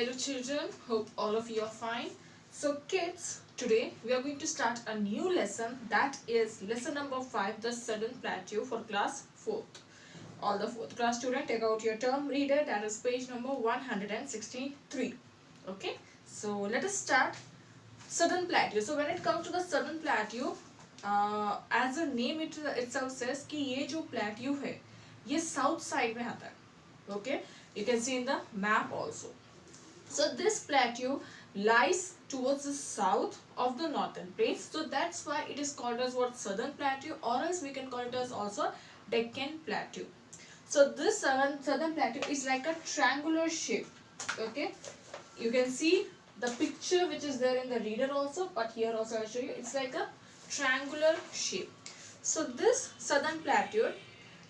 Hello children, hope all of you are fine. So kids, today we are going to start a new lesson, that is lesson number 5, the Southern Plateau, for class 4th. All the 4th class students, take out your term reader, that is page number 163. Okay, so let us start. Southern Plateau. So when it comes to the Southern Plateau, as the name itself says कि ये जो plateau है ये south side में आता है. Okay, you can see in the map also. So this plateau lies towards the south of the northern plains. So that's why it is called as what, Southern Plateau, or else we can call it as also Deccan Plateau. So this southern plateau is like a triangular shape. Okay, you can see the picture which is there in the reader also, but here also I'll show you. It's like a triangular shape. So this Southern Plateau,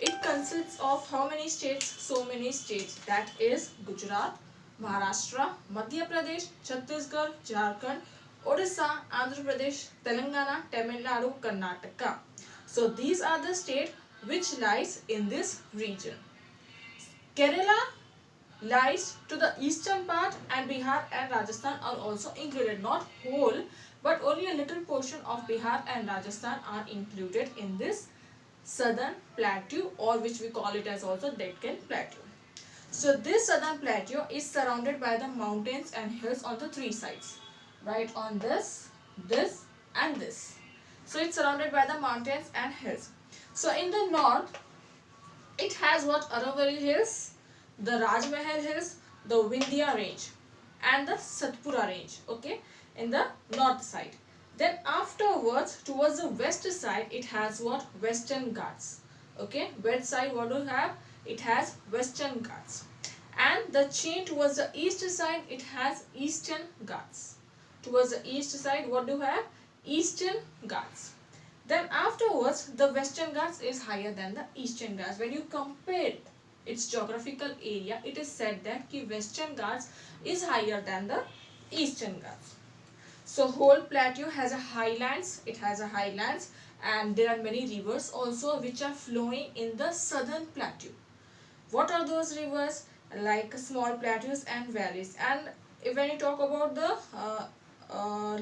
it consists of how many states? So many states. That is Gujarat, Maharashtra, Madhya Pradesh, Chhattisgarh, Jharkhand, Odisha, Andhra Pradesh, Telangana, Tamil Nadu, Karnataka. So these are the states which lies in this region. Kerala lies to the eastern part, and Bihar and Rajasthan are also included. Not whole, but only a little portion of Bihar and Rajasthan are included in this Southern Plateau, or which we call it as also Deccan Plateau. So this Southern Plateau is surrounded by the mountains and hills on the three sides. Right, on this, this and this. So it's surrounded by the mountains and hills. So in the north, it has what? Aravalli Hills, the Rajmahal Hills, the Vindhya Range and the Satpura Range. Okay, in the north side. Then afterwards, towards the west side, it has what? Western Ghats. Okay, west side, what do you have? It has Western Ghats. And the chain towards the east side, it has Eastern Ghats. Towards the east side, what do you have? Eastern Ghats. Then afterwards, the Western Ghats is higher than the Eastern Ghats. When you compare its geographical area, it is said that the Western Ghats is higher than the Eastern Ghats. So whole plateau has a highlands. It has a highlands, and there are many rivers also which are flowing in the Southern Plateau. What are those rivers? Like small plateaus and valleys. And when you talk about the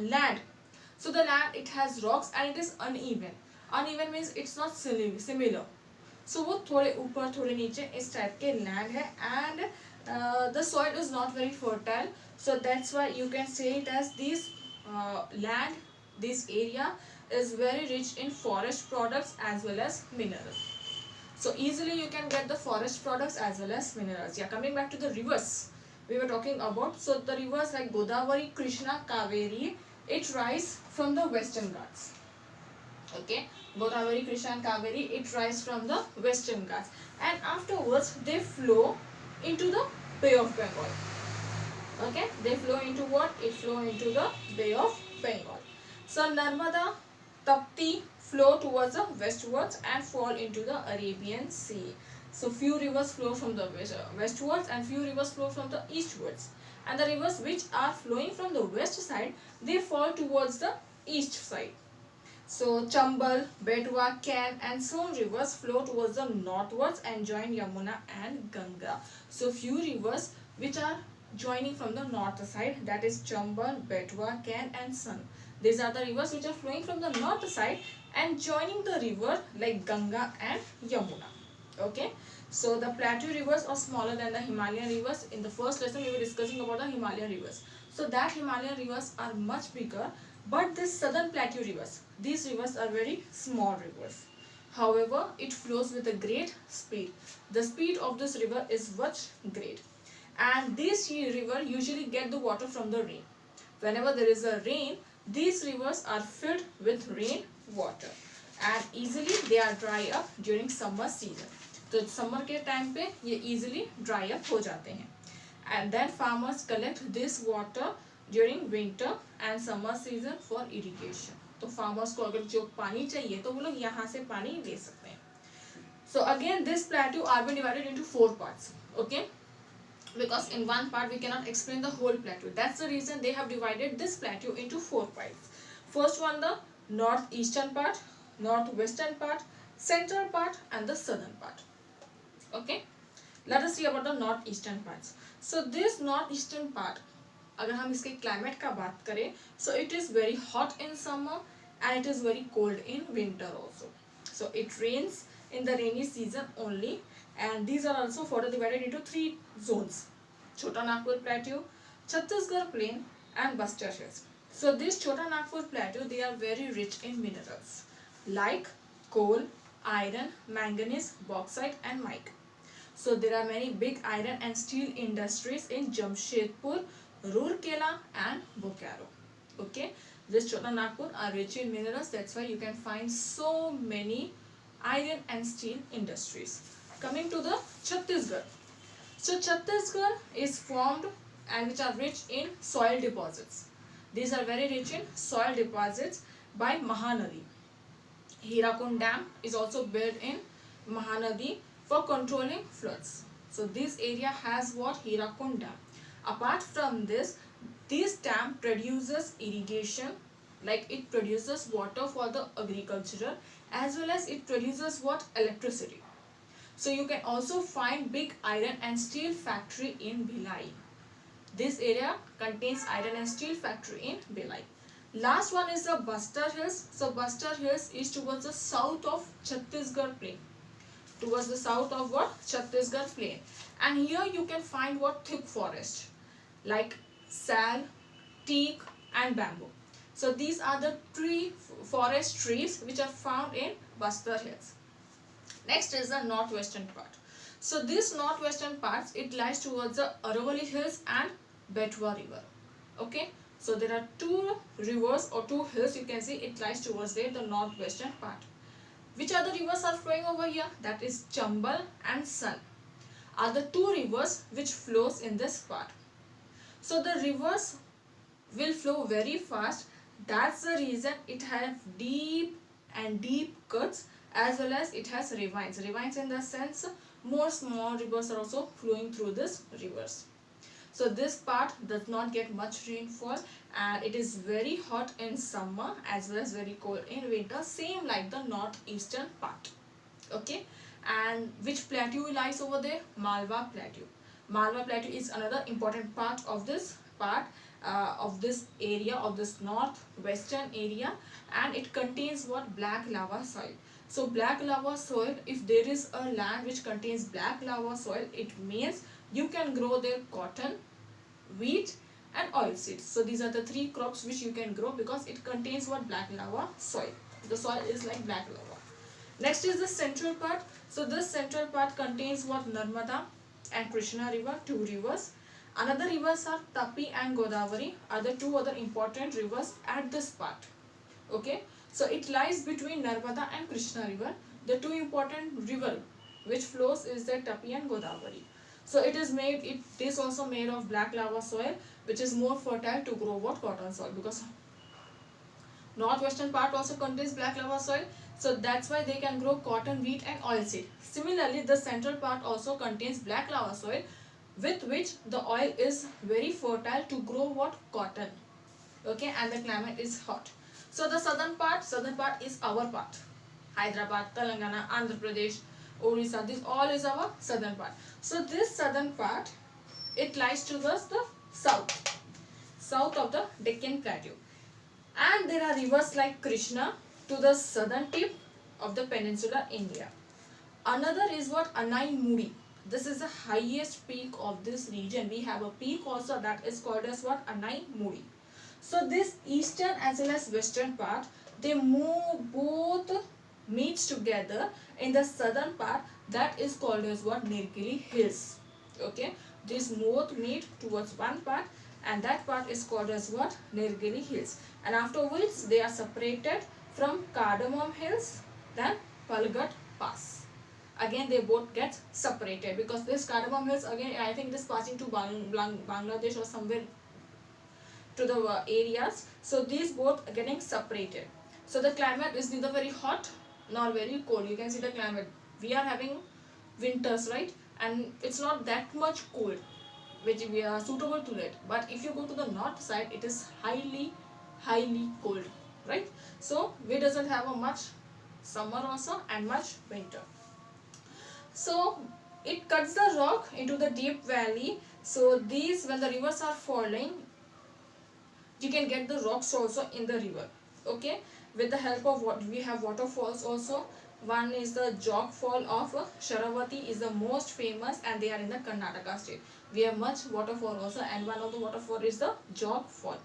land, so the land, it has rocks and it is uneven. Uneven means it's not similar. So वो थोड़े ऊपर थोड़े नीचे इस type के land है, and the soil is not very fertile. So that's why you can say it as this land, this area is very rich in forest products as well as minerals. So easily you can get the forest products as well as minerals. Yeah, coming back to the rivers we were talking about. So the rivers like Godavari, Krishna, Kaveri, it rise from the Western Ghats. Okay, Godavari, Krishna and Kaveri, it rise from the Western Ghats, and afterwards they flow into the Bay of Bengal. Okay, they flow into what? It flow into the Bay of Bengal. So Narmada, Tapti flow towards the westwards and fall into the Arabian Sea. So few rivers flow from the westwards and few rivers flow from the eastwards. And the rivers which are flowing from the west side, they fall towards the east side. So Chambal, Betwa, Ken and Son rivers flow towards the northwards and join Yamuna and Ganga. So few rivers which are joining from the north side, that is Chambal, Betwa, Ken and Son. These are the rivers which are flowing from the north side and joining the river like Ganga and Yamuna. Okay, so the plateau rivers are smaller than the Himalayan rivers. In the first lesson we were discussing about the Himalayan rivers. So that Himalayan rivers are much bigger, but this Southern Plateau rivers, these rivers are very small rivers. However, it flows with a great speed. The speed of this river is much great, and this river usually get the water from the rain. Whenever there is a rain, these rivers are filled with rain water, and easily they are dry up during summer season. तो summer के time पे ये easily dry up हो जाते हैं, and then farmers collect this water during winter and summer season for irrigation. तो farmers को अगर जो पानी चाहिए तो वो लोग यहाँ से पानी ले सकते हैं. So again this plateau are been divided into 4 parts. Okay, because in one part we cannot explain the whole plateau. That's the reason they have divided this plateau into 4 parts. First one, the northeastern part, northwestern part, central part and the southern part. Okay, let us see about the northeastern parts. So this northeastern part, अगर हम इसके climate का बात करें, so it is very hot in summer and it is very cold in winter also. So it rains in the rainy season only, and these are also further divided into 3 zones: Chota Nagpur Plateau, Chhattisgarh Plain and Buster Hills. So this Chota Nagpur Plateau, they are very rich in minerals like coal, iron, manganese, bauxite and mica. So there are many big iron and steel industries in Jamshedpur, Rourkela and Bokaro. Okay, this Chota Nagpur are rich in minerals, that's why you can find so many iron and steel industries. Coming to the Chhattisgarh. So Chhattisgarh is formed and which are rich in soil deposits. These are very rich in soil deposits by Mahanadi. Hirakund Dam is also built in Mahanadi for controlling floods. So this area has what? Hirakund Dam. Apart from this dam produces irrigation, like it produces water for the agricultural, as well as it produces what? Electricity. So you can also find big iron and steel factory in Bhilai. This area contains iron and steel factory in Bhilai. Last one is the Buster Hills. So Buster Hills is towards the south of Chhattisgarh Plain. Towards the south of what? Chhattisgarh Plain. And here you can find what? Thick forest like sal, teak and bamboo. So these are the forest trees which are found in Buster Hills. Next is the northwestern part. So this northwestern part, it lies towards the Aravalli Hills and Betwa River. Okay. So there are 2 rivers or 2 hills, you can see it lies towards there, the northwestern part. Which other rivers are flowing over here? That is Chambal and Son are the 2 rivers which flows in this part. So the rivers will flow very fast. That's the reason it has deep cuts, as well as it has ravines. Ravines in the sense more small rivers are also flowing through this rivers. So this part does not get much rainfall and it is very hot in summer as well as very cold in winter, same like the northeastern part. Okay, and which plateau lies over there? Malwa Plateau. Malwa Plateau is another important part of this area of this northwestern area, and it contains what? Black lava soil. So black lava soil, if there is a land which contains black lava soil, it means you can grow there cotton, wheat and oilseeds. So these are the 3 crops which you can grow because it contains what? Black lava soil. The soil is like black lava. Next is the central part. So this central part contains what? Narmada and Krishna river, 2 rivers. Another rivers are Tapi and Godavari are the 2 other important rivers at this part. Okay, so it lies between Narmada and Krishna river. The 2 important river which flows is the Tapi and Godavari. So it is also made of black lava soil, which is more fertile to grow what? Cotton soil, because northwestern part also contains black lava soil. So that's why they can grow cotton, wheat and oilseed. Similarly, the central part also contains black lava soil, with which the oil is very fertile to grow what? Cotton. Okay, and the climate is hot. So the southern part is our part. Hyderabad, Telangana, Andhra Pradesh, Orissa, this all is our southern part. So this southern part, it lies towards the south of the Deccan Plateau. And there are rivers like Krishna to the southern tip of the peninsular India. Another is what? Anai Muri. This is the highest peak of this region. We have a peak also that is called as what? Anai Muri. So this eastern as well as western part, they both meets together in the southern part, that is called as what? Nilgiri Hills. Okay, these both meet towards one part and that part is called as what? Nilgiri Hills. And afterwards they are separated from Cardamom Hills, then Palghat Pass. Again they both get separated because this Cardamom Hills, again I think it is passing to Bangladesh or somewhere to the areas. So these both are getting separated. So the climate is neither very hot nor very cold. You can see the climate. We are having winters, right? And it's not that much cold, which we are suitable to it. But if you go to the north side, it is highly cold, right? So we doesn't have a much summer also and much winter. So it cuts the rock into the deep valley. So these, when the rivers are falling, you can get the rocks also in the river. Okay, with the help of what we have waterfalls also. One is the Jog Fall of Sharavati is the most famous, and they are in the Karnataka state. We have much waterfall also, and one of the waterfall is the Jog Fall.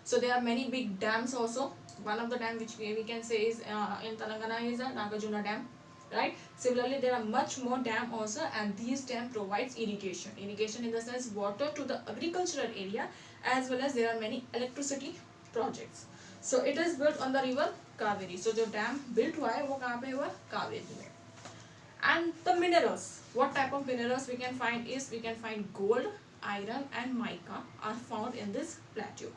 So there are many big dams also. One of the dam which we can say is in Telangana is Nagarjuna Dam, right? Similarly, there are much more dam also, and these dam provides irrigation. Irrigation in the sense water to the agricultural area, as well as there are many electricity projects. So it is built on the river Kaveri. So the dam built हुआ है वो कहाँ पे हुआ? Kaveri में. And the minerals, what type of minerals we can find is, we can find gold, iron and mica are found in this plateau.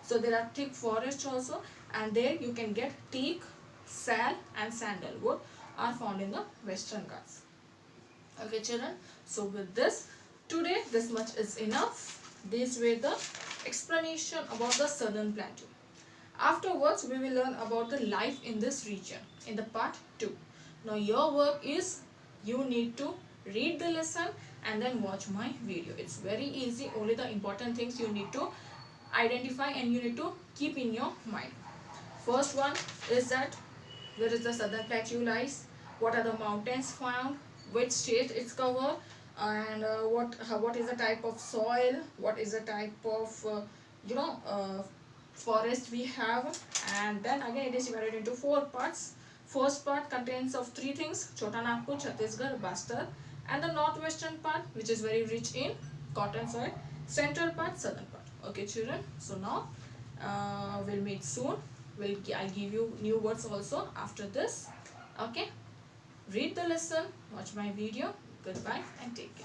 So there are thick forests also, and there you can get teak, sal and sandalwood are found in the Western Ghats. Okay children, so with this, today this much is enough. These were the explanation about the Southern Plateau. Afterwards, we will learn about the life in this region in the part 2. Now your work is, you need to read the lesson and then watch my video. It's very easy, only the important things you need to identify and you need to keep in your mind. First one is that, where is the Southern Plateau lies, what are the mountains found, which state it's covered, and what is the type of soil, what is the type of forest we have. And then again it is divided into 4 parts. First part contains of 3 things: Chota Nagpur, Chhattisgarh, Bastar, and the northwestern part which is very rich in cotton soil, central part, southern part. Okay children, so now we'll meet soon. I'll give you new words also after this. Okay, read the lesson, watch my video. Goodbye and take care.